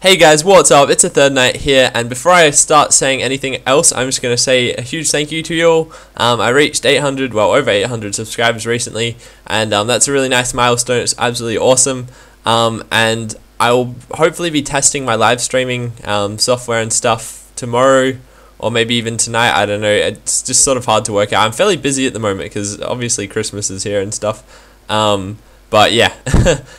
Hey guys, what's up? It's TheThirdKnight here, and before I start saying anything else, I'm just going to say a huge thank you to you all. I reached 800, well, over 800 subscribers recently, and that's a really nice milestone. It's absolutely awesome, and I'll hopefully be testing my live streaming software and stuff tomorrow, or maybe even tonight. I don't know. It's just sort of hard to work out. I'm fairly busy at the moment because obviously Christmas is here and stuff. But yeah,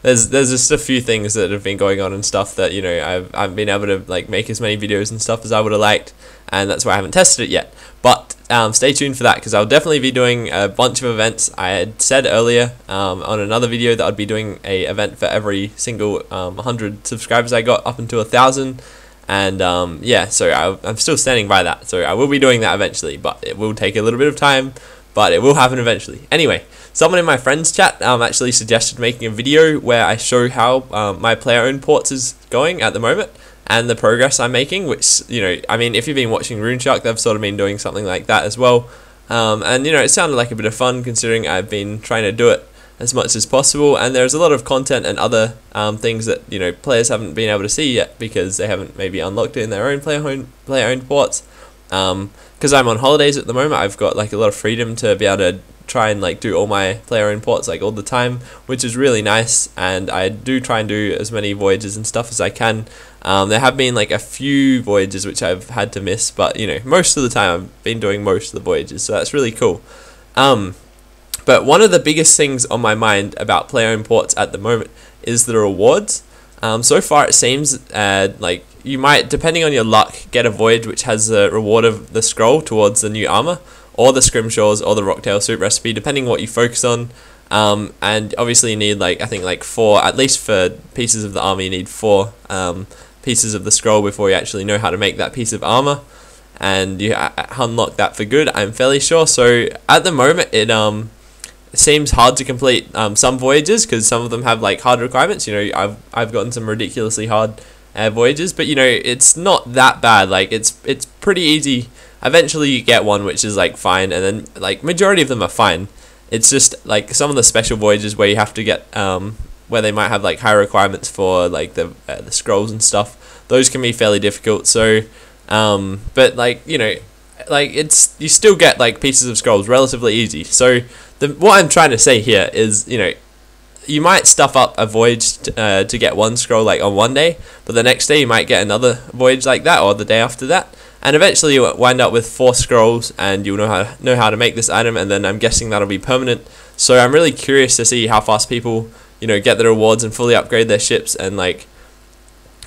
there's just a few things that have been going on and stuff that, you know, I've been able to like make as many videos and stuff as I would have liked, and that's why I haven't tested it yet. But stay tuned for that, because I'll definitely be doing a bunch of events. I had said earlier on another video that I'd be doing a event for every single 100 subscribers I got up until 1,000, and yeah, so I'm still standing by that. So I will be doing that eventually, but it will take a little bit of time, but it will happen eventually. Anyway, someone in my friends chat actually suggested making a video where I show how my player-owned ports is going at the moment and the progress I'm making, which, you know, I mean, if you've been watching RuneShark, they've sort of been doing something like that as well. And, you know, it sounded like a bit of fun considering I've been trying to do it as much as possible, and there's a lot of content and other things that, you know, players haven't been able to see yet because they haven't maybe unlocked it in their own player-owned ports. Because I'm on holidays at the moment, I've got like a lot of freedom to be able to try and like do all my player-owned ports like all the time, which is really nice, and I do try and do as many voyages and stuff as I can. There have been like a few voyages which I've had to miss, but you know, most of the time I've been doing most of the voyages, so that's really cool. But one of the biggest things on my mind about player-owned ports at the moment is the rewards. So far it seems like you might, depending on your luck, get a voyage which has the reward of the scroll towards the new armor, or the scrimshaws, or the rocktail soup recipe, depending what you focus on. And obviously you need, like, I think like 4, at least for pieces of the armor, you need 4 pieces of the scroll before you actually know how to make that piece of armor, and you unlock that for good, I'm fairly sure. So at the moment it seems hard to complete some voyages, because some of them have like hard requirements. You know, I've gotten some ridiculously hard voyages, but you know, it's not that bad. Like it's pretty easy. Eventually you get one which is like fine, and then like majority of them are fine. It's just like some of the special voyages where you have to get where they might have like high requirements for like the scrolls and stuff. Those can be fairly difficult. So but like, you know, like it's, you still get like pieces of scrolls relatively easy. So what I'm trying to say here is, you know, you might stuff up a voyage to get one scroll like on one day, but the next day you might get another voyage like that, or the day after that, and eventually you'll wind up with 4 scrolls, and you'll know how to make this item, and then I'm guessing that'll be permanent. So I'm really curious to see how fast people, you know, get the rewards and fully upgrade their ships, and like,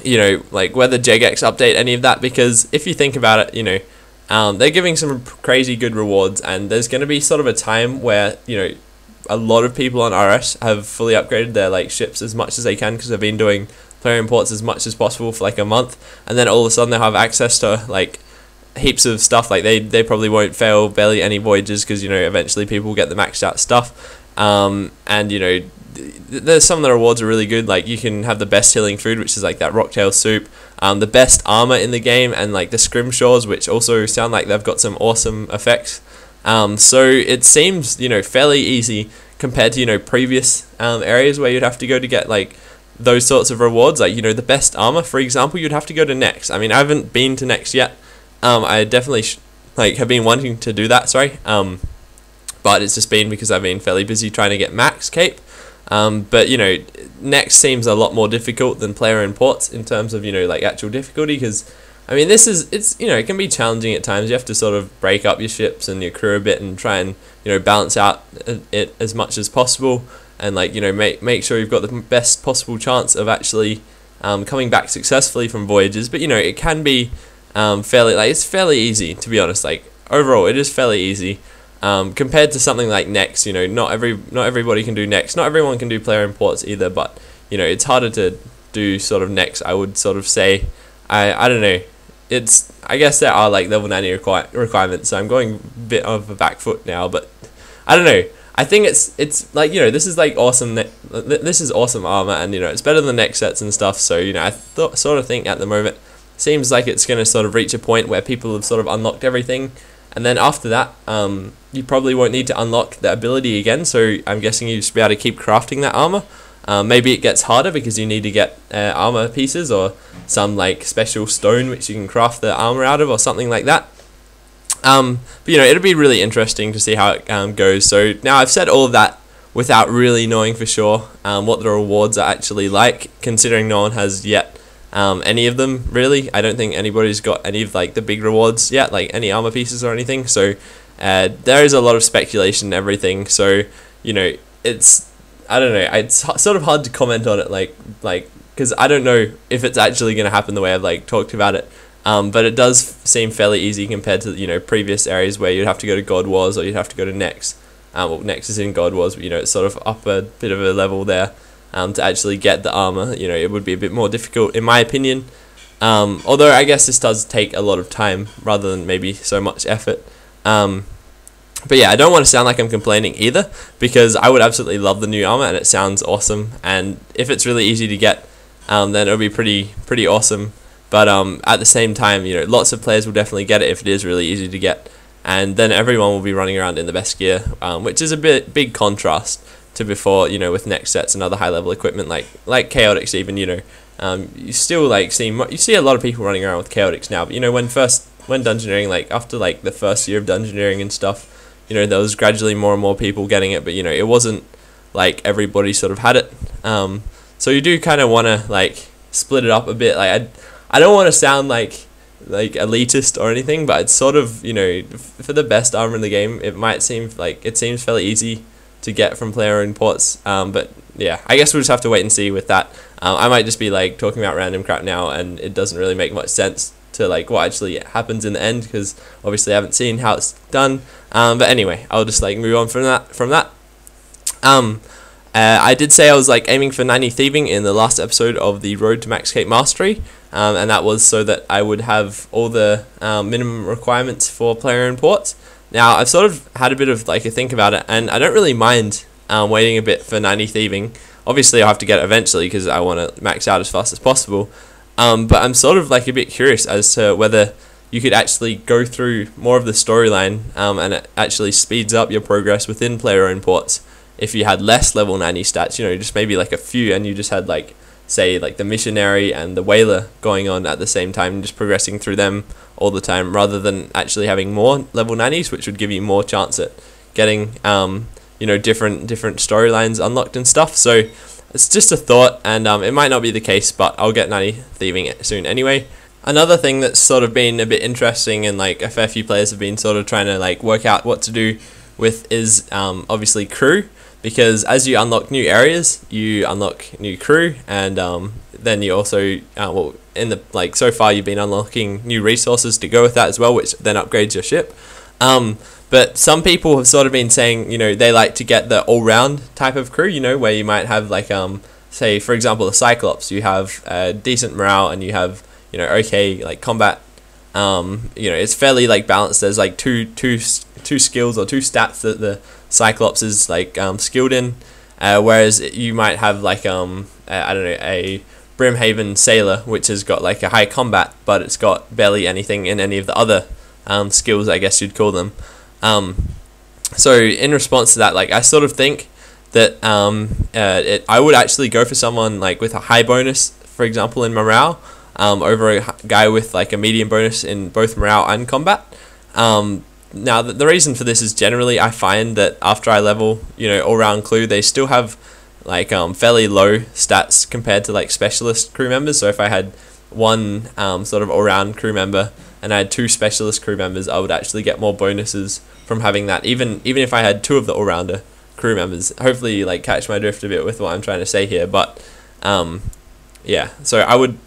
you know, like whether JGEX update any of that, because if you think about it, you know, they're giving some crazy good rewards, and there's going to be sort of a time where, you know, a lot of people on RS have fully upgraded their like ships as much as they can, because they've been doing player imports as much as possible for like a month, and then all of a sudden they'll have access to like heaps of stuff. Like they probably won't fail barely any voyages, because, you know, eventually people will get the maxed out stuff, and you know, there's some of the rewards are really good. Like you can have the best healing food, which is like that rocktail soup, the best armor in the game, and like the scrimshaws, which also sound like they've got some awesome effects. So it seems, you know, fairly easy compared to, you know, previous areas where you'd have to go to get like those sorts of rewards. Like, you know, the best armor, for example, you'd have to go to Nex. I mean, I haven't been to Nex yet. I definitely like have been wanting to do that, sorry, but it's just been because I've been fairly busy trying to get max cape. But you know, Nex seems a lot more difficult than player-owned ports in terms of, you know, like actual difficulty, because I mean, it's you know, it can be challenging at times. You have to sort of break up your ships and your crew a bit and try and, you know, balance out it as much as possible, and like, you know, make sure you've got the best possible chance of actually coming back successfully from voyages. But you know, it can be fairly, like, it's fairly easy, to be honest. Like overall it is fairly easy compared to something like Nex. You know, not everybody can do Nex, not everyone can do player-owned ports either, but you know, it's harder to do sort of Nex, I would sort of say. I don't know, it's, I guess there are like level 90 requirements, so I'm going a bit of a back foot now, but I don't know. I think it's like, you know, this is like awesome. This is awesome armor, and you know, it's better than Nex sets and stuff. So you know, I sort of think at the moment seems like it's going to sort of reach a point where people have sort of unlocked everything, and then after that, you probably won't need to unlock the ability again. So I'm guessing you just be able to keep crafting that armor. Maybe it gets harder because you need to get armor pieces or some like special stone which you can craft the armor out of or something like that. But you know, it'll be really interesting to see how it goes. So now I've said all of that without really knowing for sure what the rewards are actually like, considering no one has yet any of them really. I don't think anybody's got any of like the big rewards yet, like any armor pieces or anything. So there is a lot of speculation and everything. So you know, I don't know. It's sort of hard to comment on it, like because I don't know if it's actually going to happen the way I've like talked about it. But it does seem fairly easy compared to, you know, previous areas where you'd have to go to God Wars or you'd have to go to Nex. Well, Nex is in God Wars, but you know, it's sort of up a bit of a level there to actually get the armor. You know, it would be a bit more difficult in my opinion. Although I guess this does take a lot of time rather than maybe so much effort. But yeah, I don't want to sound like I'm complaining either, because I would absolutely love the new armor and it sounds awesome. And if it's really easy to get, then it'll be pretty awesome. But at the same time, you know, lots of players will definitely get it if it is really easy to get, and then everyone will be running around in the best gear, which is a big contrast to before. You know, with next sets and other high level equipment like chaotics even. You know, you still like you see a lot of people running around with chaotics now. But you know, when dungeoneering, like after like the first year of dungeoneering and stuff, you know, there was gradually more and more people getting it. But you know, it wasn't like everybody sort of had it. So you do kind of want to like split it up a bit. Like I don't want to sound like elitist or anything, but it's sort of, you know, for the best armor in the game, it seems fairly easy to get from player owned ports. But yeah, I guess we'll just have to wait and see with that. I might just be like talking about random crap now, and it doesn't really make much sense to like what actually happens in the end, because obviously I haven't seen how it's done. But anyway, I'll just like move on from that. I did say I was like aiming for 90 thieving in the last episode of the Road to Max Cape Mastery, and that was so that I would have all the minimum requirements for player owned ports. Now I've sort of had a bit of like a think about it, and I don't really mind waiting a bit for 90 thieving. Obviously I'll have to get it eventually because I want to max out as fast as possible, but I'm sort of like a bit curious as to whether you could actually go through more of the storyline, and it actually speeds up your progress within player owned ports if you had less level 90 stats, you know, just maybe like a few, and you just had like, say, like the missionary and the whaler going on at the same time, and just progressing through them all the time, rather than actually having more level 90s, which would give you more chance at getting you know, different storylines unlocked and stuff. So it's just a thought, and it might not be the case, but I'll get 90 thieving soon anyway. Another thing that's sort of been a bit interesting, and like a fair few players have been sort of trying to like work out what to do with, is obviously crew. Because as you unlock new areas, you unlock new crew, and then you also well, in the like so far you've been unlocking new resources to go with that as well, which then upgrades your ship. But some people have sort of been saying, you know, they like to get the all-round type of crew, you know, where you might have like say for example the Cyclops, you have decent morale and you have, you know, okay like combat. You know, it's fairly like balanced. There's like two skills or two stats that the Cyclops is like skilled in, whereas you might have like I don't know, a Brimhaven Sailor, which has got like a high combat, but it's got barely anything in any of the other skills, I guess you'd call them. So in response to that, like I sort of think that I would actually go for someone like with a high bonus, for example in morale, over a guy with like a medium bonus in both morale and combat. Now the reason for this is generally I find that after I level, you know, all-round crew, they still have like fairly low stats compared to like specialist crew members. So if I had one sort of all-round crew member and I had two specialist crew members, I would actually get more bonuses from having that, even if I had two of the all-rounder crew members. Hopefully you like catch my drift a bit with what I'm trying to say here. But yeah, so I would,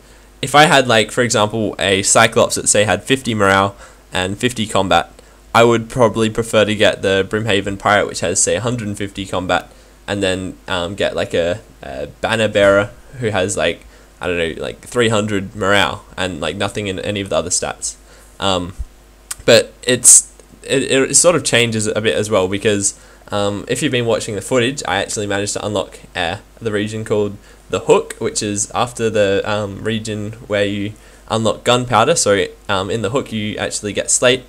if I had like for example a Cyclops that say had 50 morale and 50 combat, I would probably prefer to get the Brimhaven Pirate, which has say 150 combat, and then get like a Banner Bearer who has like, I don't know, like 300 morale and like nothing in any of the other stats. But it sort of changes a bit as well, because if you've been watching the footage, I actually managed to unlock the region called the Hook, which is after the region where you unlock gunpowder. So in the Hook you actually get Slate,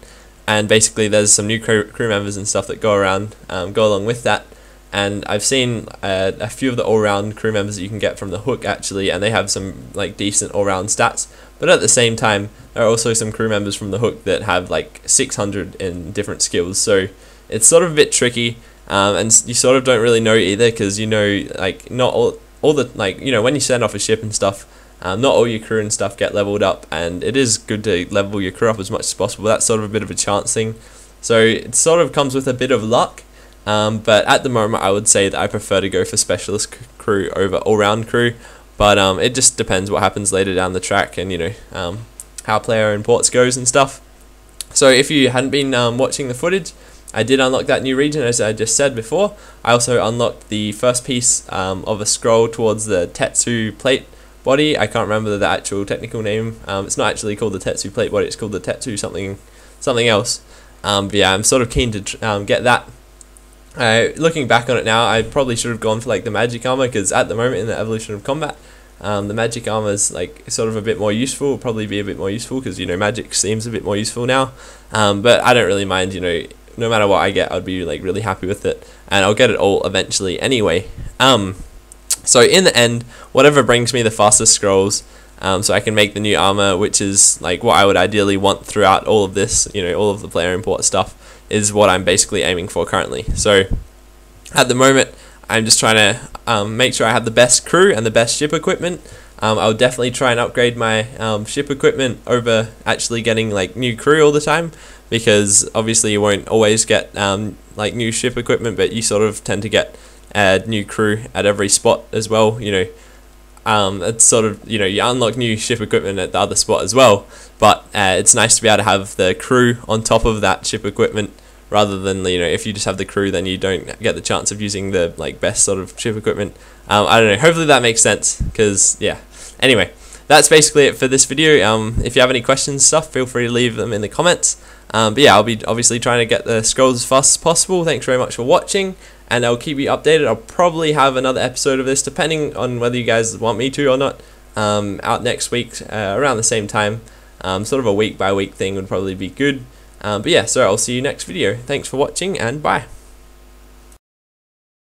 and basically there's some new crew members and stuff that go along with that. and I've seen a few of the all-round crew members that you can get from the hook actually, and they have some like decent all-round stats. But at the same time, there are also some crew members from the hook that have like 600 in different skills, so it's sort of a bit tricky, and you sort of don't really know either, because you know, like, not all the, like, you know, when you send off a ship and stuff, not all your crew and stuff get leveled up, and it is good to level your crew up as much as possible. That's sort of a bit of a chance thing, so it sort of comes with a bit of luck. But at the moment, I would say that I prefer to go for specialist crew over all-round crew. But it just depends what happens later down the track, and you know, how player owned ports goes and stuff. So if you hadn't been watching the footage, I did unlock that new region, as I just said before. I also unlocked the first piece of a scroll towards the Tetsu plate body. I can't remember the actual technical name. It's not actually called the Tetsu plate body, it's called the Tetsu something else. But yeah, I'm sort of keen to get that. Looking back on it now, I probably should have gone for like the magic armor, because at the moment in the evolution of combat, the magic armor is like sort of a bit more useful. Will probably be a bit more useful because, you know, magic seems a bit more useful now. But I don't really mind, you know, no matter what I get, I'd be like really happy with it, and I'll get it all eventually anyway. So in the end, whatever brings me the fastest scrolls, so I can make the new armor, which is like what I would ideally want throughout all of this, you know, all of the player import stuff, is what I'm basically aiming for currently. So at the moment, I'm just trying to make sure I have the best crew and the best ship equipment. I'll definitely try and upgrade my ship equipment over actually getting like new crew all the time, because obviously you won't always get like new ship equipment, but you sort of tend to get new crew at every spot as well. You know, it's sort of, you know, you unlock new ship equipment at the other spot as well, but it's nice to be able to have the crew on top of that ship equipment, rather than, you know, if you just have the crew, then you don't get the chance of using the like best sort of ship equipment. I don't know, hopefully that makes sense, because yeah. Anyway, that's basically it for this video. If you have any questions and stuff, feel free to leave them in the comments. But yeah, I'll be obviously trying to get the scrolls as fast as possible. Thanks very much for watching, and I'll keep you updated. I'll probably have another episode of this, depending on whether you guys want me to or not, out next week around the same time. Sort of a week by week thing would probably be good. But yeah, so I'll see you next video. Thanks for watching, and bye.